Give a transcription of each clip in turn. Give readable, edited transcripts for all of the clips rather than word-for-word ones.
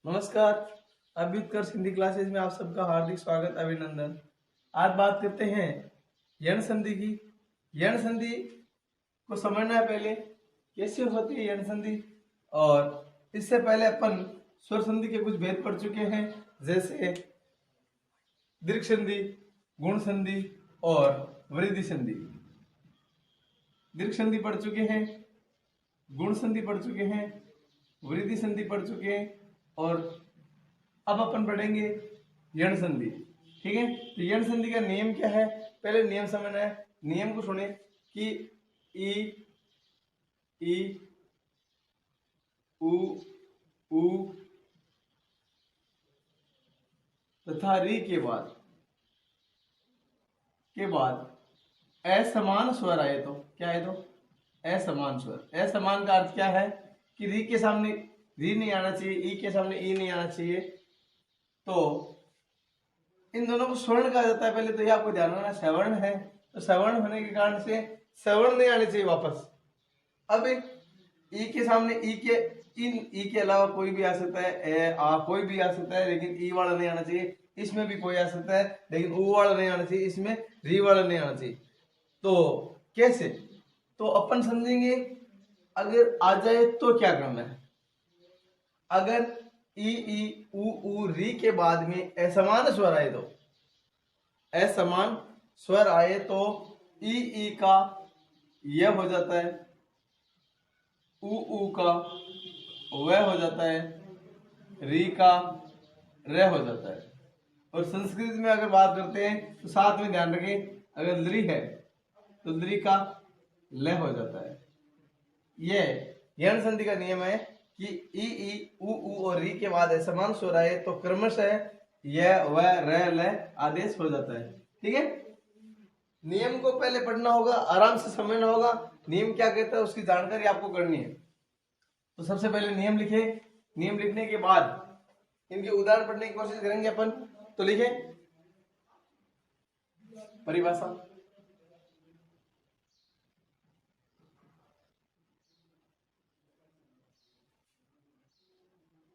नमस्कार। अभ्युत्कर्ष हिंदी क्लासेज में आप सबका हार्दिक स्वागत, अभिनंदन। आज बात करते हैं यण संधि की। यण संधि को समझना है पहले कैसे होती है यण संधि, और इससे पहले अपन स्वर संधि के कुछ भेद पढ़ चुके हैं, जैसे दीर्घ संधि, गुण संधि और वृद्धि संधि। दीर्घ संधि पढ़ चुके हैं, गुण संधि पढ़ चुके हैं, वृद्धि संधि पढ़ चुके हैं, और अब अपन पढ़ेंगे यण संधि। ठीक है, तो यण संधि का नियम क्या है, पहले नियम समझना है। नियम को सुने कि ई ई उ तथा री के बाद असमान स्वर आए तो क्या है, तो असमान स्वर। असमान का अर्थ क्या है कि री के सामने री नहीं आना चाहिए, ई के सामने ई नहीं आना चाहिए, तो इन दोनों को स्वर्ण कहा जाता है। पहले तो ये आपको ध्यान रखना, सवर्ण है तो सवर्ण होने के कारण से सवर्ण नहीं आने चाहिए वापस। अब ई के सामने ई के अलावा कोई भी आ सकता है, ए आ कोई भी आ सकता है, लेकिन ई वाला नहीं आना चाहिए। इसमें भी कोई आ सकता है, लेकिन ऊ वाला नहीं आना चाहिए, इसमें री वाला नहीं आना चाहिए। तो कैसे, तो अपन समझेंगे अगर आ जाए तो क्या करना है। अगर ई उ री के बाद में असमान स्वर आए तो असमान स्वर आए तो ई का य हो जाता है, उ का व हो जाता है, री का र हो जाता है। और संस्कृत में अगर बात करते हैं तो साथ में ध्यान रखें, अगर लृ है तो लृ का ल हो जाता है। यह यण संधि का नियम है कि ई उ और री के बाद असमान स्वर आए तो क्रमशः य व र ल आदेश हो जाता है। ठीक है, नियम को पहले पढ़ना होगा, आराम से समझना होगा। नियम क्या कहता है उसकी जानकारी आपको करनी है। तो सबसे पहले नियम लिखे, नियम लिखने के बाद इनके उदाहरण पढ़ने की कोशिश करेंगे अपन। तो लिखे परिभाषा,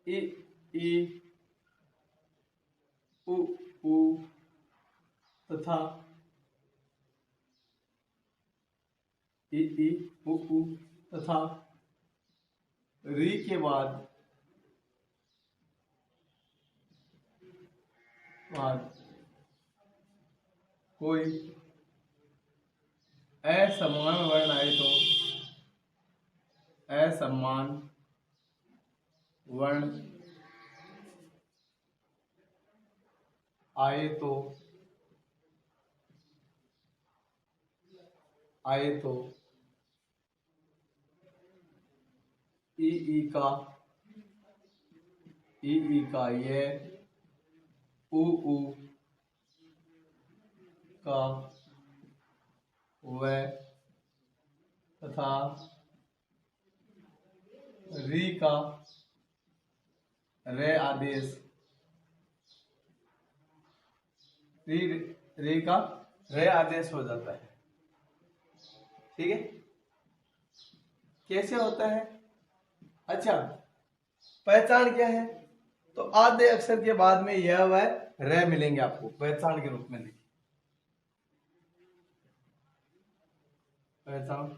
ई उ तथा ई उ तथा री के बाद कोई असमान वर्ण आए तो असमान वर्ण आए तो ई का ये, उ का व तथा री का रे आदेश, री का रे आदेश हो जाता है। ठीक है, कैसे होता है? अच्छा, पहचान क्या है? तो आधे अक्षर के बाद में यह व रे मिलेंगे आपको पहचान के रूप में। देखिए पहचान,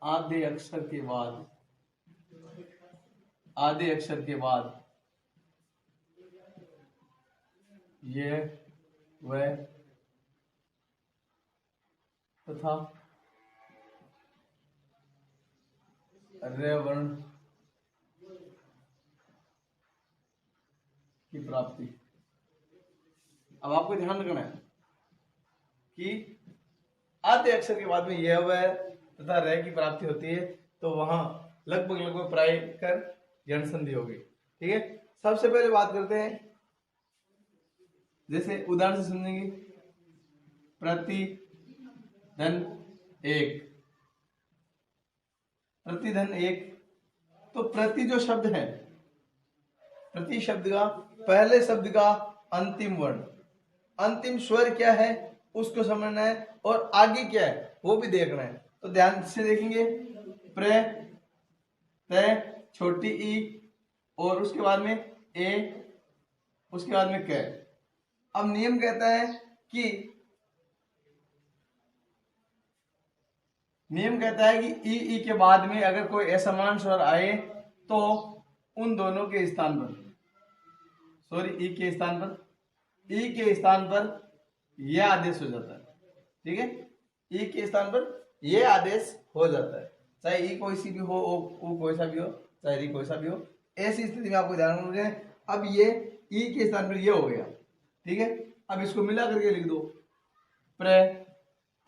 आधे अक्षर के बाद ये व तथा रे वर्ण की प्राप्ति। अब आपको ध्यान रखना है कि आधे अक्षर के बाद में यह व तथा रे की प्राप्ति होती है, तो वहां लगभग प्राय कर यण संधि होगी। ठीक है, सबसे पहले बात करते हैं, जैसे उदाहरण से समझेंगे। प्रतिधन एक, प्रतिधन एक, तो प्रति जो शब्द है, प्रति शब्द का पहले शब्द का अंतिम वर्ण, अंतिम स्वर क्या है उसको समझना है, और आगे क्या है वो भी देखना है। तो ध्यान से देखेंगे, प्र, त, छोटी ई और उसके बाद में ए, उसके बाद में क। अब नियम कहता है कि ई के बाद में अगर कोई असमान स्वर आए तो उन दोनों के स्थान पर, ई के स्थान पर यह आदेश हो जाता है। ठीक है, ई के स्थान पर यह आदेश हो जाता है, चाहे ई कोई सी भी हो, ओ कोई सा भी हो, चाहे री कोई सा भी हो। ऐसी स्थिति में आपको ध्यान रखना है। अब ये ई के स्थान पर ये हो गया। ठीक है, अब इसको मिला करके लिख दो, प्र,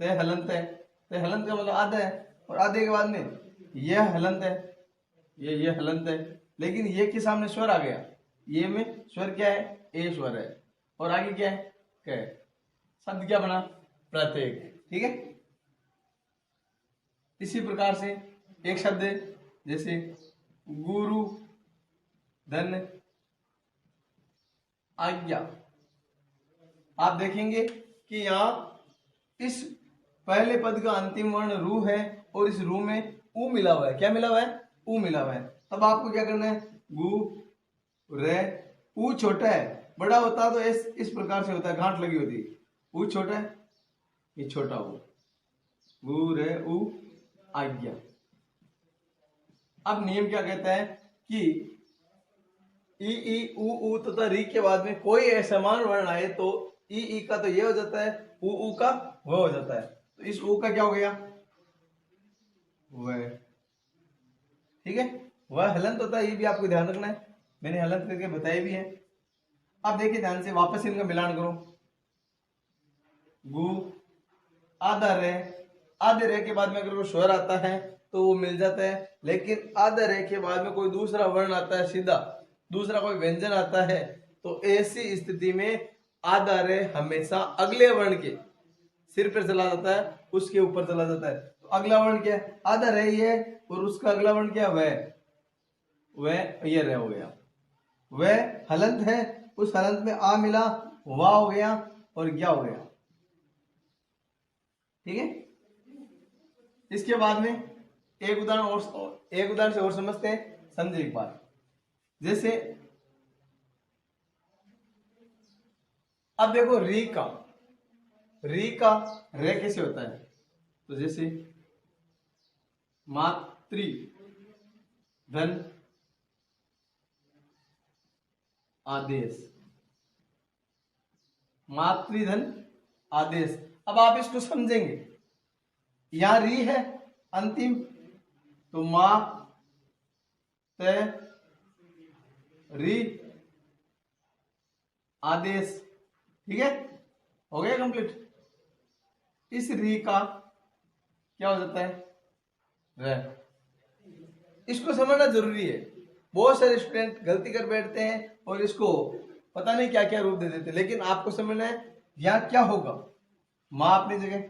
ते हलंत है, ते हलंत का मतलब आधा है, और आधे के बाद में यह हलंत है, ये हलंत है, लेकिन ये के सामने स्वर आ गया। ये में स्वर क्या है? ए स्वर है, और आगे क्या है? क। शब्द क्या बना? प्रत्येक। ठीक है, इसी प्रकार से एक शब्द है जैसे गुरु, धन, आज्ञा। आप देखेंगे कि यहाँ इस पहले पद का अंतिम वर्ण रू है और इस रू में ऊ मिला हुआ है। क्या मिला हुआ है? ऊ मिला हुआ है। तब आपको क्या करना है? गु, रे, ऊ छोटा है, बड़ा होता तो इस प्रकार से होता है, गांठ लगी होती। ऊ छोटा है, ये छोटा ऊ, गु, रे, ऊ, आज्ञा। अब नियम क्या कहता है कि ई, ऊ तथा री के बाद में कोई असमान वर्ण आए तो ई का तो ये हो जाता है, ऊ का वह हो जाता है। तो इस ऊ का क्या हो गया? वह। ठीक है, वह हलंत होता है, ये भी आपको ध्यान रखना है, मैंने हलंत करके बताया भी है। अब देखिए ध्यान से, वापस इनका मिलान करो। गु, आधा रे, आधे रे के बाद में अगर कोई स्वर आता है तो वो मिल जाता है, लेकिन आधे रे के बाद में कोई दूसरा वर्ण आता है, सीधा दूसरा कोई व्यंजन आता है, तो ऐसी स्थिति में आधा रे हमेशा अगले वर्ण के सिर पर चला जाता है, उसके ऊपर चला जाता है। तो अगला वर्ण क्या है? आधा रे ये, और उसका अगला वर्ण क्या? वह ये रे हो गया। वह हलंत है, उस हलंत में आ मिला, वाह हो गया और क्या हो गया। ठीक है, इसके बाद में एक उदाहरण से और समझते हैं, समझे एक बार। जैसे अब देखो री का रे कैसे होता है? तो जैसे मातृ, धन, आदेश, मातृधन आदेश। अब आप इसको समझेंगे, यहां री है अंतिम, तो मा, ते, री, आदेश। ठीक है, हो गया कंप्लीट। इस री का क्या हो जाता है? रे। इसको समझना जरूरी है, बहुत सारे स्टूडेंट गलती कर बैठते हैं और इसको पता नहीं क्या क्या रूप दे देते, लेकिन आपको समझना है यहां क्या होगा। मां अपनी जगह,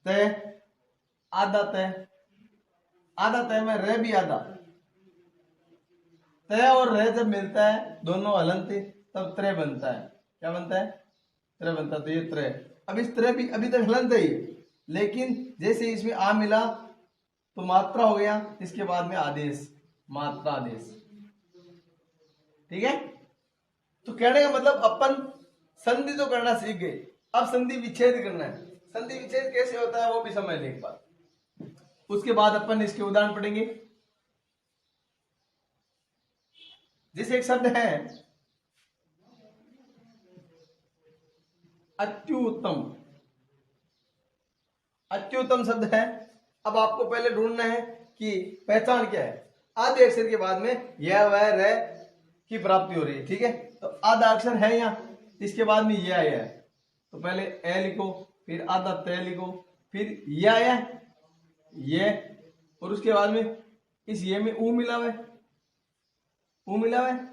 तय, आधा तय में रे भी आधा। तय और रे जब मिलता है, दोनों हलंत, तब त्रय बनता है। क्या बनता है? त्रय बनता है। तो ये त्रय, अब इस त्रय भी अभी तक हलंत है ये, लेकिन जैसे इसमें आ मिला तो मात्रा हो गया, इसके बाद में आदेश, मात्रा आदेश। ठीक है, तो कहने का मतलब अपन संधि तो करना सीख गए, अब संधि विच्छेद करना है। संधि विच्छेद कैसे होता है वो भी समझ लें एक बार, उसके बाद अपन इसके उदाहरण पढ़ेंगे। जैसे एक शब्द है अत्युत्तम, अत्युत्तम शब्द है। अब आपको पहले ढूंढना है कि पहचान क्या है। आधे अक्षर के बाद में यह वह रे की प्राप्ति हो रही है। ठीक है, तो आधा अक्षर है यहाँ, इसके बाद में यह आया है, तो पहले ए लिखो, फिर आधा तय लिखो, फिर यह आया ये, और उसके बाद में इस ये में ऊ मिला हुआ है, ऊ मिला हुआ है।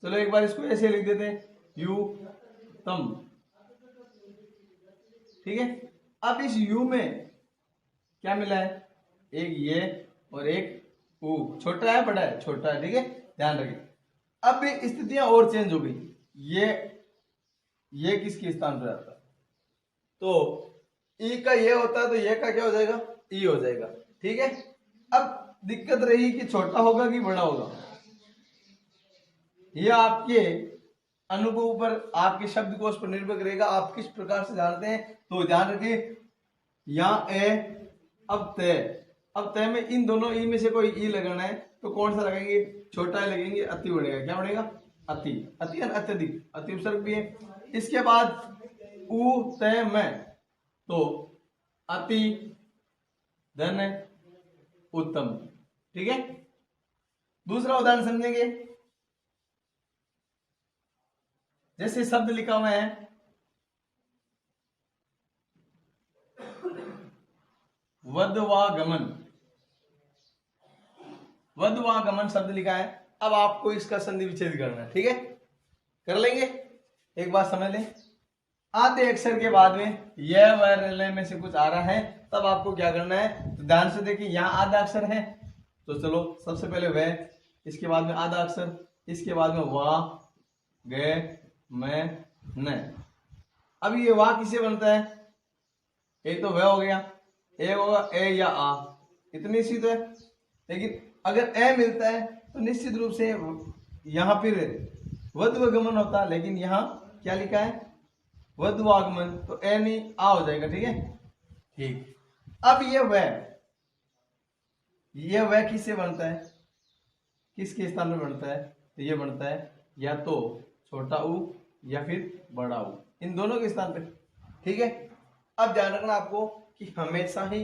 चलो एक बार इसको ऐसे लिख देते हैं, यू तम। ठीक है, अब इस यू में क्या मिला है? एक ये और एक ऊ। छोटा है बड़ा है? छोटा है। ठीक है, ध्यान रखिए। अब स्थितियां और चेंज हो गई, ये किसके स्थान पर आता है? तो ई का ये होता है तो ये का क्या हो जाएगा, ई हो जाएगा। ठीक है, अब दिक्कत रही कि छोटा होगा कि बड़ा होगा, यह आपके अनुभव पर, आपके शब्दकोश पर निर्भर करेगा, आप किस प्रकार से जानते हैं। तो ध्यान रखिए, यहाँ ए, अब तय, अब तय में इन दोनों ई में से कोई ई लगाना है तो कौन सा लगाएंगे, छोटा ही लगेंगे, अति बनेगा, क्या बनेगा, अति, अति अत्यधिक, अति उपसर्ग भी है। इसके बाद उ तय में, तो अति धन उत्तम। ठीक है, दूसरा उदाहरण समझेंगे, जैसे शब्द लिखा हुआ है वधवागमन, वधवागमन शब्द लिखा है। अब आपको इसका संधि विच्छेद करना है। ठीक है, कर लेंगे, एक बात समझ लें, आधे अक्षर के बाद में यह व ल में से कुछ आ रहा है, तब आपको क्या करना है, तो ध्यान से देखिए, यहाँ आधा अक्षर है तो चलो सबसे पहले वह, इसके बाद में आधा अक्षर, इसके बाद में वाह, गे, मैं, न। अब ये वाह किसे बनता है, एक तो वह हो गया, एक होगा ए या आ, इतनी सी तो है। लेकिन अगर ए मिलता है तो निश्चित रूप से यहाँ फिर वधवागमन होता, लेकिन यहाँ क्या लिखा है, वधवागमन, तो ए नहीं आ हो जाएगा। ठीक है, ठीक। अब ये वह किससे बनता है, किसके स्थान में बनता है, तो ये बनता है या तो छोटा ऊ या फिर बड़ा ऊ, इन दोनों के स्थान पे। ठीक है, अब ध्यान रखना आपको कि हमेशा ही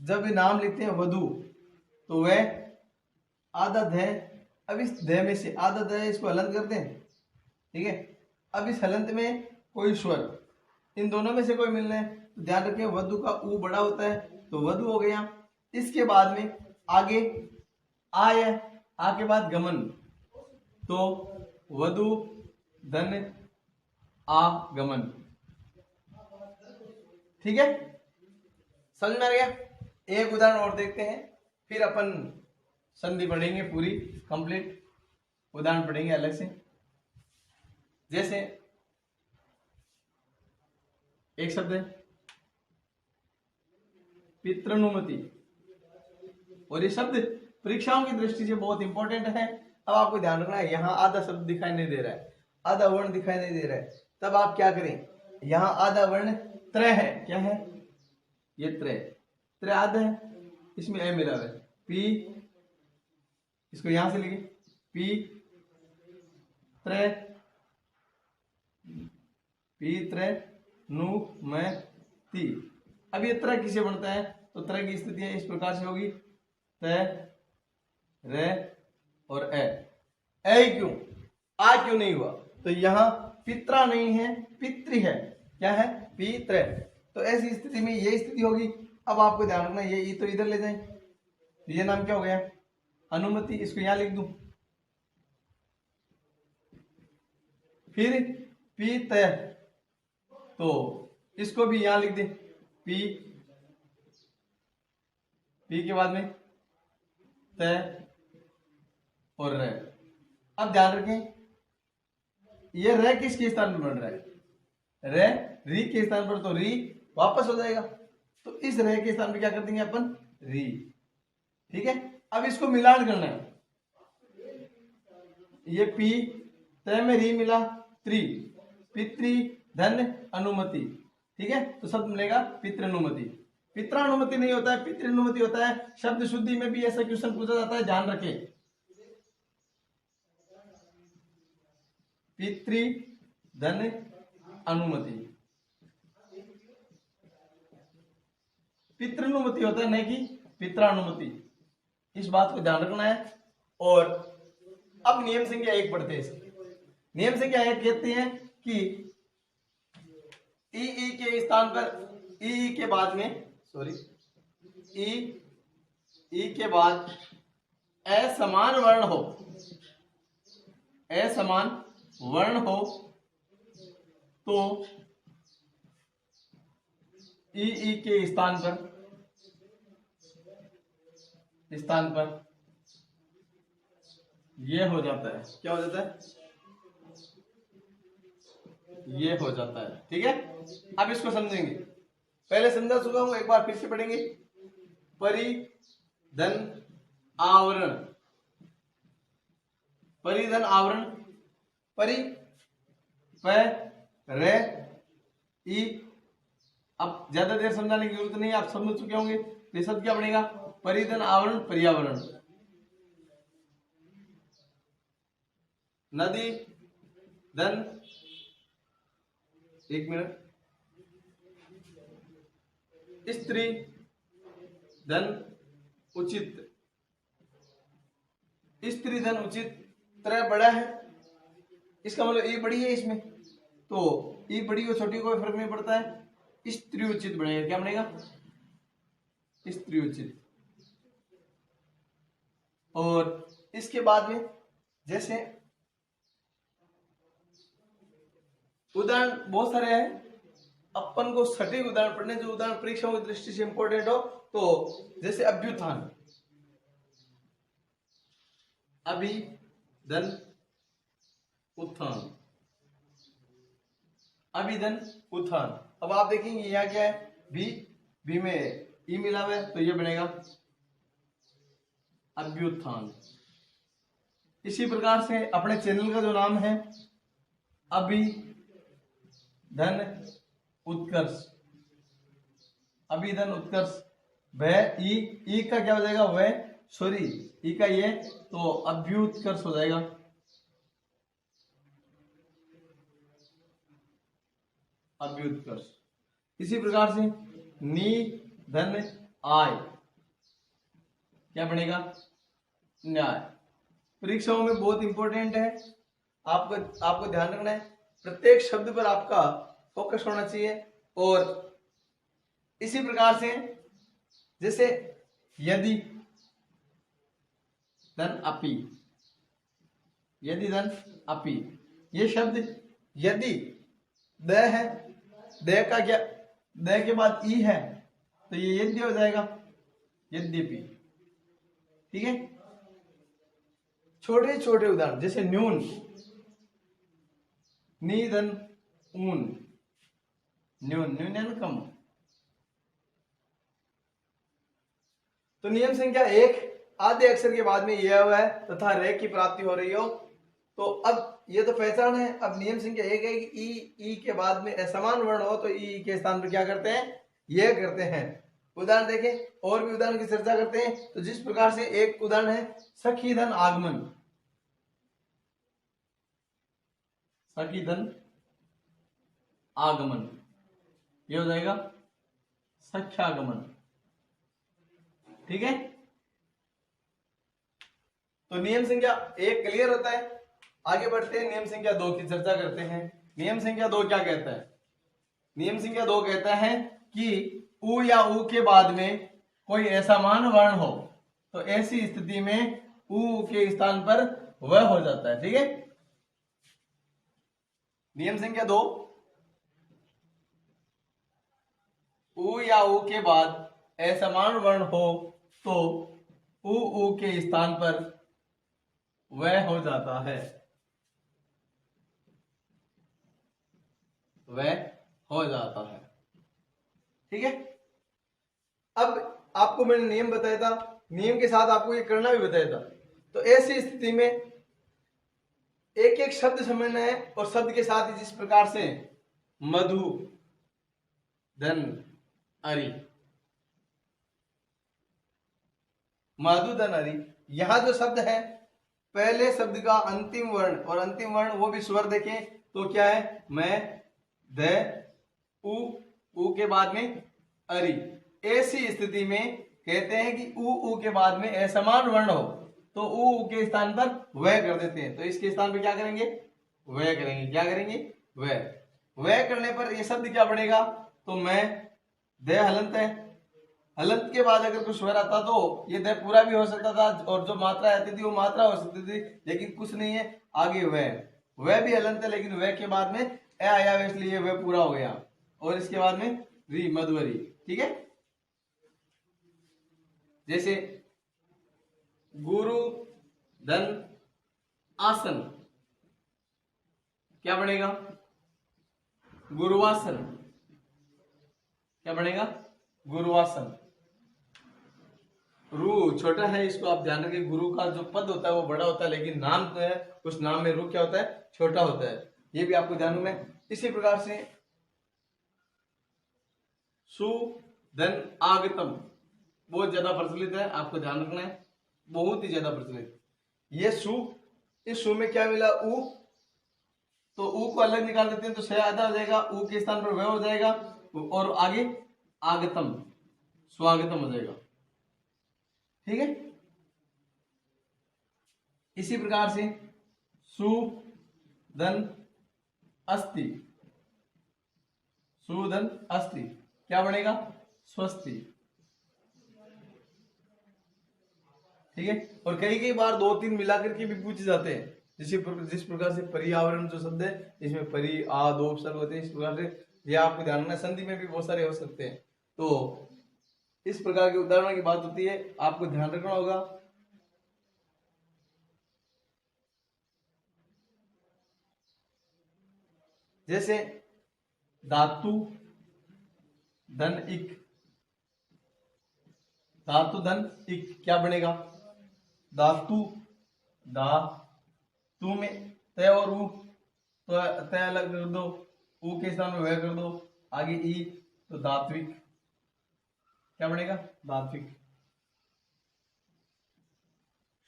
जब नाम लिखते हैं वधु तो वह आधा ध, अब इस ध में से आधा ध इसको हलंत करते हैं। ठीक है, अब इस हलंत में कोई स्वर, इन दोनों में से कोई मिलना है, तो ध्यान रखें वधु का ऊ बड़ा होता है तो वधु हो गया। इसके बाद में आगे आय, आ के बाद गमन, तो वधु धन आगमन। ठीक है, समझ में आ गया। एक उदाहरण और देखते हैं, फिर अपन संधि पढ़ेंगे पूरी कंप्लीट, उदाहरण पढ़ेंगे अलग से। जैसे एक शब्द है पितृनुमति, और ये शब्द परीक्षाओं की दृष्टि से बहुत इंपॉर्टेंट है। अब आपको ध्यान रखना है, यहाँ आधा शब्द दिखाई नहीं दे रहा है, आधा वर्ण दिखाई नहीं दे रहा है, तब आप क्या करें, यहाँ आधा वर्ण त्र है, क्या है ये त्र आधा है, इसमें ए मिला हुआ है, पी, इसको यहां से लिखे पी त्र नु मैं ती। अब ये त्र किसे बनता है, तो त्र की स्थितियां इस प्रकार से होगी, त रे और ए क्यों, आ क्यों नहीं हुआ, तो यहाँ पित्रा नहीं है, पितृ है, क्या है, पित्र, तो ऐसी स्थिति में ये स्थिति होगी। अब आपको ध्यान रखना, ये ई तो इधर ले जाएं, ये नाम क्या हो गया, अनुमति, इसको यहां लिख दूं, फिर पीत, तो इसको भी यहां लिख दे, पी के बाद में त और र। अब ध्यान रखें, ये र किसके स्थान पर बन रहा है, रे री के स्थान पर, तो री वापस हो जाएगा, तो इस रे के स्थान पर क्या कर देंगे अपन, री। ठीक है, अब इसको मिलान करना है, ये पी तय में री मिला, त्रि, पितृ धन अनुमति। ठीक है, तो शब्द मिलेगा पितृनुमति। पितृनुमति नहीं होता है, पितृनुमति होता है। शब्द शुद्धि में भी ऐसा क्वेश्चन पूछा जाता है, ध्यान रखें, पितृ धन अनुमति, पितृनुमति होता है, नहीं कि पित्रानुमति, इस बात को ध्यान रखना है। और अब नियम संख्या 1 पढ़ते हैं। नियम संख्या 1 कहते हैं कि ई के स्थान पर, ई के बाद में, सॉरी, ई के बाद असमान वर्ण हो, असमान वर्ण हो तो ई के स्थान पर ये हो जाता है, क्या हो जाता है, ये हो जाता है। ठीक है, अब इसको समझेंगे। पहले समझा चुका हूं, एक बार फिर से पढ़ेंगे। परिधन आवरण, परिधन आवरण, परि प रे ई। अब ज्यादा देर समझाने की जरूरत नहीं है, आप समझ चुके होंगे। तो ये शब्द क्या बनेगा? परिधन आवरण पर्यावरण। नदी धन, एक मिनट, स्त्री धन उचित, स्त्री धन उचित। तरह बड़ा है, इसका मतलब ई बड़ी है इसमें, तो ई बड़ी और छोटी कोई फर्क नहीं पड़ता है, स्त्री उचित बनेगा। क्या बनेगा? स्त्री उचित। और इसके बाद में जैसे उदाहरण बहुत सारे हैं, अपन को सटीक उदाहरण पढ़ने, जो उदाहरण परीक्षाओं की दृष्टि से इंपॉर्टेंट हो। तो जैसे अभ्युत्थान, अभी धन उत्थान, अभिधन उत्थान। अब आप देखेंगे यहाँ क्या है? भी में ई मिला हुआ है, तो ये बनेगा अभ्युत्थान। इसी प्रकार से अपने चैनल का जो नाम है अभिधन उत्कर्ष, अभिधन उत्कर्ष। वह ई का क्या हो जाएगा? वह सॉरी ई का ये, तो अभ्युत्कर्ष हो जाएगा। अभ्युत्कर्ष। इसी प्रकार से नी धन आय, क्या बनेगा? न्याय। परीक्षाओं में बहुत इंपॉर्टेंट है, आपको ध्यान रखना है। प्रत्येक शब्द पर आपका फोकस होना चाहिए। और इसी प्रकार से जैसे यदि धन अपि, यदि धन अपि, ये शब्द यदि द है, द का क्या? द के बाद ई है, तो ये यद्य हो जाएगा, यद्यपि। ठीक है, छोटे छोटे उदाहरण जैसे न्यून, नी धन ऊन, न्यून, न्यून कम। तो नियम संख्या 1, आधे अक्षर के बाद में यह हुआ है तथा रे की प्राप्ति हो रही हो। तो अब ये तो पहचान है। अब नियम संख्या 1 है कि ई के बाद में असमान वर्ण हो तो ई के स्थान पर क्या करते हैं? ये करते हैं। उदाहरण देखें, और भी उदाहरण की चर्चा करते हैं। तो जिस प्रकार से एक उदाहरण है सखी धन आगमन, सखी धन आगमन, ये हो जाएगा सख्यागमन। ठीक है, तो नियम संख्या 1 क्लियर होता है। आगे बढ़ते हैं, नियम संख्या 2 की चर्चा करते हैं। नियम संख्या 2 क्या कहता है? नियम संख्या 2 कहता है कि उ या उ के बाद में कोई असमान वर्ण हो तो ऐसी स्थिति में उ के स्थान पर वह हो जाता है। ठीक है, नियम संख्या 2, उ या उ के बाद असमान वर्ण हो तो उ के स्थान पर वह हो जाता है, वह हो जाता है। ठीक है, अब आपको मैंने नियम बताया था, नियम के साथ आपको ये करना भी बताया था। तो ऐसी स्थिति में एक एक शब्द समझना है और शब्द के साथ ही जिस प्रकार से मधु धन अरि, मधु धन अरि, यहां जो शब्द है पहले शब्द का अंतिम वर्ण, और अंतिम वर्ण वो भी स्वर देखें तो क्या है? मैं ध उ के बाद में अरि। ऐसी स्थिति में कहते हैं कि उ के बाद में असमान वर्ण हो तो उ के स्थान पर वह कर देते हैं। तो इसके स्थान पर क्या करेंगे? वह करेंगे। क्या करेंगे? वह करने पर ये शब्द क्या बनेगा? तो मैं द हलंत है, हलंत के बाद अगर कुछ स्वर आता तो ये द पूरा भी हो सकता था और जो मात्रा आती थी वो मात्रा हो सकती थी, लेकिन कुछ नहीं है। आगे वह भी हलंत है, लेकिन वह के बाद में ए आया इसलिए वह पूरा हो गया, और इसके बाद में री, मधुवरी। ठीक है, जैसे गुरु धन आसन, क्या बनेगा? गुरुवासन, क्या बनेगा? गुरुवासन। रू छोटा है, इसको आप ध्यान रखिए। गुरु का जो पद होता है वो बड़ा होता है, लेकिन नाम तो है, उस नाम में रू क्या होता है? छोटा होता है। ये भी आपको ध्यान में। इसी प्रकार से सु धन आगतम बहुत ज्यादा प्रचलित है, आपको ध्यान रखना है, बहुत ही ज्यादा प्रचलित। ये सु, इस सु में क्या मिला? उ, तो उ को अलग निकाल देते हैं तो से आधा हो जाएगा, उ के स्थान पर वह हो जाएगा, और आगे आगतम, स्वागतम हो जाएगा। ठीक है। इसी प्रकार से सु धन अस्ति, सुधन अस्ति क्या बनेगा? स्वस्ति। ठीक है। और कई बार 2-3 मिलाकर के भी पूछे जाते हैं, जिस प्रकार से पर्यावरण जो शब्द है इसमें परि आ 2 उपसर्ग होते हैं, इस प्रकार से ये आपको ध्यान रखना। संधि में भी बहुत सारे हो सकते हैं, तो इस प्रकार के उदाहरणों की बात होती है, आपको ध्यान रखना होगा। जैसे धातु धन इक, धातु धन इक क्या बनेगा? धातु धातु में तय और उ, तो तय अलग कर दो, उ के स्थान में वह कर दो, आगे ई, तो धात्विक क्या बनेगा? धात्विक।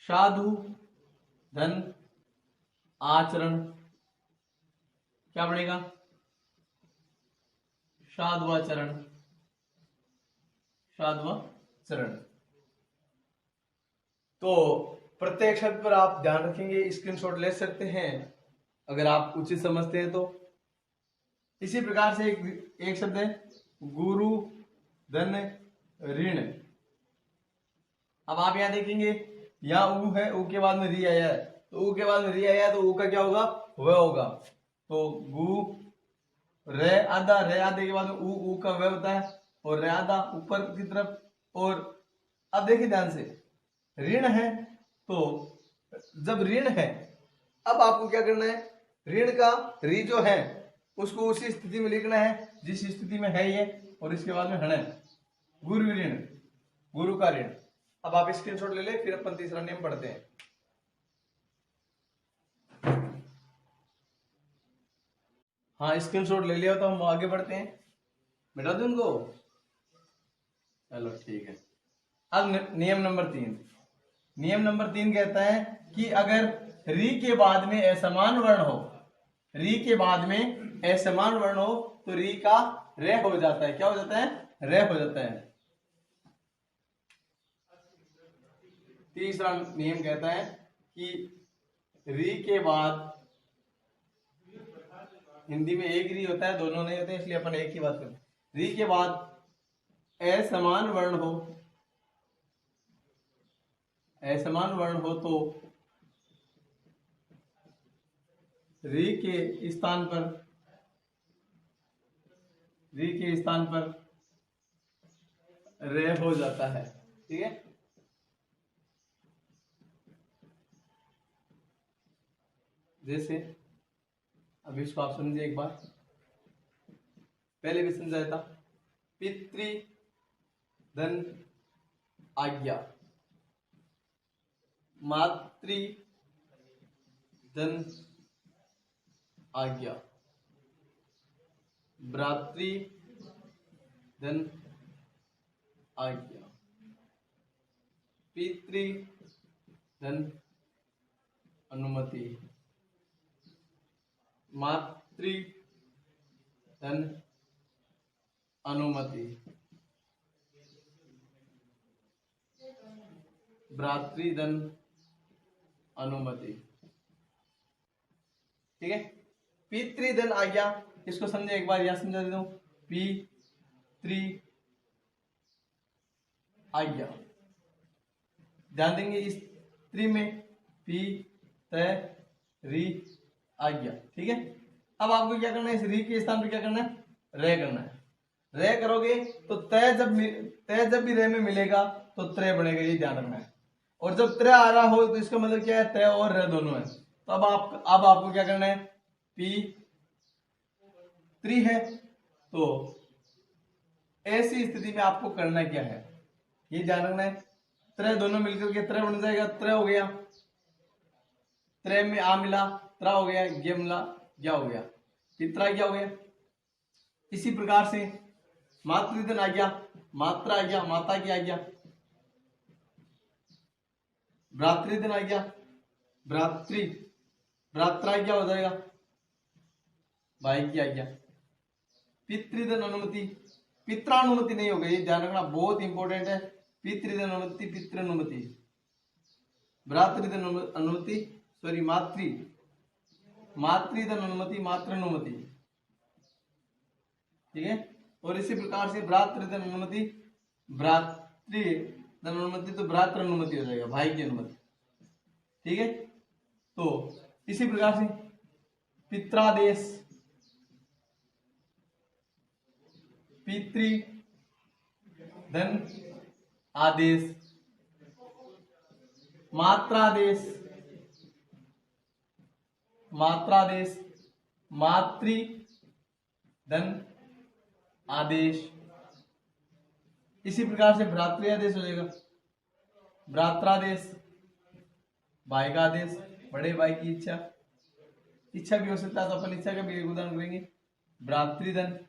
साधु धन आचरण क्या बनेगा? साधुआचरण, साधुआचरण। तो प्रत्येक शब्द पर आप ध्यान रखेंगे, स्क्रीनशॉट ले सकते हैं अगर आप उचित समझते हैं तो। इसी प्रकार से एक शब्द है गुरु धन ऋण। अब आप यहां देखेंगे, यहां उ है, उ के बाद में री आया है, तो उ के बाद में री आया है, तो उ का क्या होगा? वह होगा। तो गु रे आधा, रे आधे के बाद में उ का वह होता है, और रे आधा ऊपर की तरफ। और अब देखिए ध्यान से, ऋण है, तो जब ऋण है, अब आपको क्या करना है? ऋण का री जो है उसको उसी स्थिति में लिखना है जिस स्थिति में है ये, और इसके बाद में हण है, गुरु ऋण, गुरु का ऋण। अब आप स्क्रीनशॉट ले ले, फिर अपन तीसरा नियम पढ़ते हैं। हाँ, स्क्रीनशॉट ले लिया तो हम आगे बढ़ते हैं। मिटा दूं उनको? चलो ठीक है। अब नियम नंबर 3। नियम नंबर 3 कहता है कि अगर री के बाद में असमान वर्ण हो, री के बाद में असमान वर्ण हो, तो री का रे हो जाता है। क्या हो जाता है? रे हो जाता है। तीसरा नियम कहता है कि री के बाद, हिंदी में एक री होता है, दोनों नहीं होते, इसलिए अपन एक ही बात करते हैं। री के बाद असमान वर्ण हो, असमान वर्ण हो, तो री के स्थान पर, री के स्थान पर रे हो जाता है। ठीक है। जैसे अब इसको आप समझिए एक बार, पहले भी समझाया था। पितृ धन आज्ञा, मातृ धन आज्ञा, भ्रातृ धन आज्ञा, पितृ धन अनुमति, मातृ धन अनुमति, भ्रातृधन अनुमति। ठीक है। पितृधन आज्ञा, इसको समझे एक बार, यहां समझा देता हूं। पितृ आज्ञा, ध्यान देंगे इस त्रि में, पी त री आज्ञा। ठीक है। अब आपको क्या करना है? इस री के स्थान पर क्या करना है? रे करना है। रे करोगे तो तय जब भी रे में मिलेगा तो त्रय बनेगा, ये ध्यान रखना है। और जब त्रय आ रहा हो तो इसका मतलब क्या है? तय और रे दोनों है। तो अब आपको क्या करना है? पी त्रि है। तो ऐसी स्थिति में आपको करना क्या है, ये ध्यान रखना है। त्रय दोनों मिलकर के त्रय बन जाएगा, त्रय हो गया, त्रय में आ मिला, त्रा हो गया, गे मिला, क्या हो गया, पित्रा क्या हो गया। इसी प्रकार से मातृधन आ गया, मात्रा आ गया, माता की आ गया, भ्रातृधन आ गया, भ्रातृ, भ्रात्रा क्या हो जाएगा, भाई की आ गया। पितृधन अनुमति, पित्रानुमति नहीं हो गई, ध्यान रखना, बहुत इंपॉर्टेंट है। पितृधन अनुमति, पितृ अनुमति, भ्रातृधन अनुमति, सॉरी मातृधन अनुमति, मातृ अनुमति, ठीक है। और इसी प्रकार से भ्रातृधन अनुमति, भ्रातृधन अनुमति तो भ्रातृ अनुमति हो जाएगा, भाई की अनुमति, ठीक है। तो इसी प्रकार से पित्रादेश, पितृधन आदेश, मात्रादेश, मात्रादेश, मातृधन आदेश। इसी प्रकार से भ्रातृआदेश हो जाएगा, भ्रात्रादेश, भाई का आदेश, बड़े भाई की इच्छा, इच्छा भी हो सकता है, तो अपन इच्छा का भी एक उदाहरण करेंगे, भ्रातृधन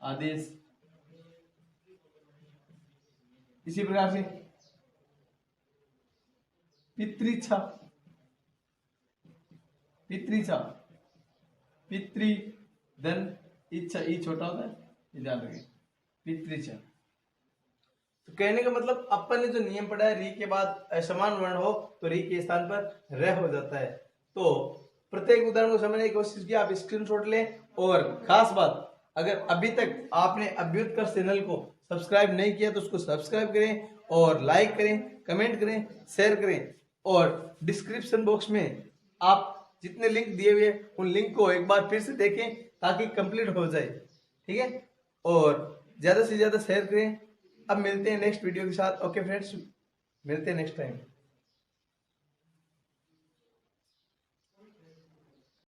आदेश। इसी प्रकार से पितृच्छा, पितृच्छा, पितृधन इच्छा, ई छोटा होता है, ध्यान रखें, पितृच्छा। तो कहने का मतलब अपन ने जो नियम पढ़ा है, री के बाद असमान वर्ण हो तो री के स्थान पर रह हो जाता है। तो प्रत्येक उदाहरण को समझने की कोशिश की, आप स्क्रीनशॉट लें। और खास बात, अगर अभी तक आपने अभ्युत्कर्ष चैनल को सब्सक्राइब नहीं किया तो उसको सब्सक्राइब करें और लाइक करें, कमेंट करें, शेयर करें। और डिस्क्रिप्शन बॉक्स में आप जितने लिंक दिए हुए उन लिंक को एक बार फिर से देखें ताकि कंप्लीट हो जाए, ठीक है। और ज्यादा से ज्यादा शेयर करें। अब मिलते हैं नेक्स्ट वीडियो के साथ। ओके फ्रेंड्स, मिलते हैं नेक्स्ट टाइम।